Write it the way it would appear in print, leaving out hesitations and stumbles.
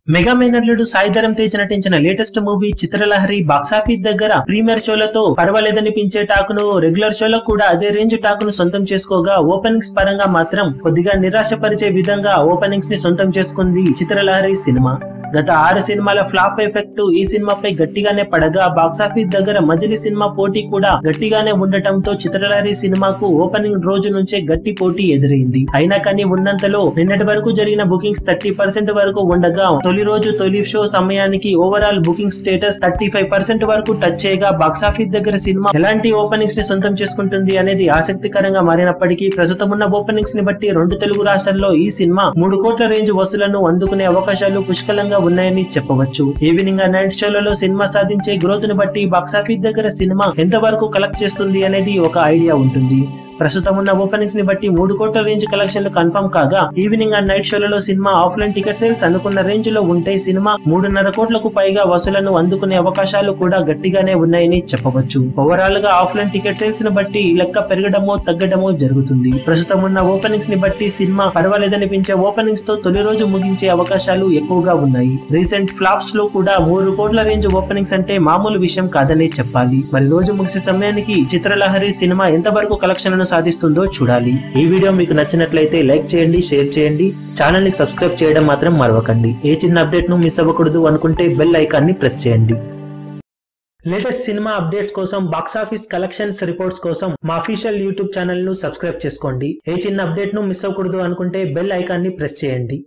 Mega మేనల్లుడు సాయి ధరమ్ తేజ్ నటించిన latest movie Chitralahari box office దగ్గర ప్రీమియర్ షోలతో పర్వాలేదనిపించే టాకును రెగ్యులర్ షోలకు కూడా అదే రేంజ్ టాకును సొంతం చేసుకోగా ఓపెనింగ్స్ పరంగా మాత్రం కొద్దిగా నిరాశపరిచే విధంగా ఓపెనింగ్స్ ని సొంతం చేసుకుంది చిత్రలహరి సినిమా. గత 6 సినిమాల ఫ్లాప్ ఎఫెక్ట్ ఈ సినిమాపై గట్టిగానే పడగా బాక్సాఫీస్ దగ్గర మజిలీ సినిమా పోటీ కూడా గట్టిగానే ఉండటంతో చిత్రలహరి సినిమాకు ఓపెనింగ్ రోజు నుంచే గట్టి పోటీ ఎదురైంది. అయినా కానీ ఉన్నంతలో నిన్నటి వరకు జరిగిన బుకింగ్స్ 30% వరకు ఉండగా తొలి రోజు తొలి షో సమయానికి ఓవరాల్ బుకింగ్ స్టేటస్ 35% వరకు టచ్ చేయగా బాక్సాఫీస్ దగ్గర సినిమా ఎలాంటి ఓపెనింగ్స్ ని సొంతం చేసుకుంటుంది అనేది ఆసక్తికరంగా మారినప్పటికీ ప్రస్తుతం ఉన్న ఓపెనింగ్స్ ని బట్టి 2 తెలుగు రాష్ట్రాల్లో ఈ సినిమా 3 కోట్ల రేంజ్ వసూలను అందుకునే అవకాశాలు పుష్కలంగా ఉన్నాయని చెప్పవచ్చు. ఈవినింగ్ అండ్ నైట్ షోలలో సినిమా సాధించే గ్రోత్ ని బట్టి బాక్సాఫీస్ దగ్గర సినిమా ఎంత వరకు కలెక్ట్ చేస్తుంది అనేది ఒక ఐడియా ఉంటుంది. ప్రస్తుతం ఉన్న ఓపెనింగ్స్ ని బట్టి 3 కోట్ల రేంజ్ కలెక్షన్లు కన్ఫర్మ్ కాగా ఈవినింగ్ అండ్ నైట్ షోలలో సినిమా ఆఫ్లైన్ టికెట్ సేల్స్ అనుకున్న రేంజ్ లో ఉంటే సినిమా 3.5 కోట్లకు పైగా వసూలను అందుకునే అవకాశాలు కూడా గట్టిగానే ఉన్నాయని చెప్పవచ్చు. ఓవరాల్ గా ఆఫ్లైన్ టికెట్ సేల్స్ ని బట్టి లెక్క పెరగడమో తగ్గడమో జరుగుతుంది. ప్రస్తుతం ఉన్న ఓపెనింగ్స్ ని బట్టి సినిమా పర్వాలేదనిపించే ఓపెనింగ్స్ తో తొలి రోజు ముగించే అవకాశాలు ఎక్కువగా ఉన్నాయి. రీసెంట్ ఫ్లాప్స్ లో కూడా 3 కోట్ల రేంజ్ ఓపెనింగ్స్ అంటే మామూలు విషయం కాదనే చెప్పాలి. మరి రోజు ముగిసే సమయానికి చిత్రలహరి సినిమా ఎంత వరకు కలెక్షన్ సాధిస్తుందో చూడాలి. ఈ వీడియో మీకు నచ్చినట్లయితే లైక్ చేయండి, షేర్ చేయండి, ఛానల్ ని సబ్స్క్రైబ్ చేయడం మాత్రం మరవకండి. ఏ చిన్న అప్డేట్ ను మిస్ అవ్వకూడదు అనుకుంటే బెల్ ఐకాన్ ని ప్రెస్ చేయండి. లేటెస్ట్ సినిమా అప్డేట్స్ కోసం బాక్సాఫీస్ కలెక్షన్స్ రిపోర్ట్స్ కోసం మా అఫీషియల్ యూట్యూబ్ ఛానల్ ను సబ్స్క్రైబ్ చేసుకోండి. ఏ చిన్న అప్డేట్ ను మిస్ అవ్వకూడదు అనుకుంటే బెల్ ఐకాన్ ని ప్రెస్ చేయండి.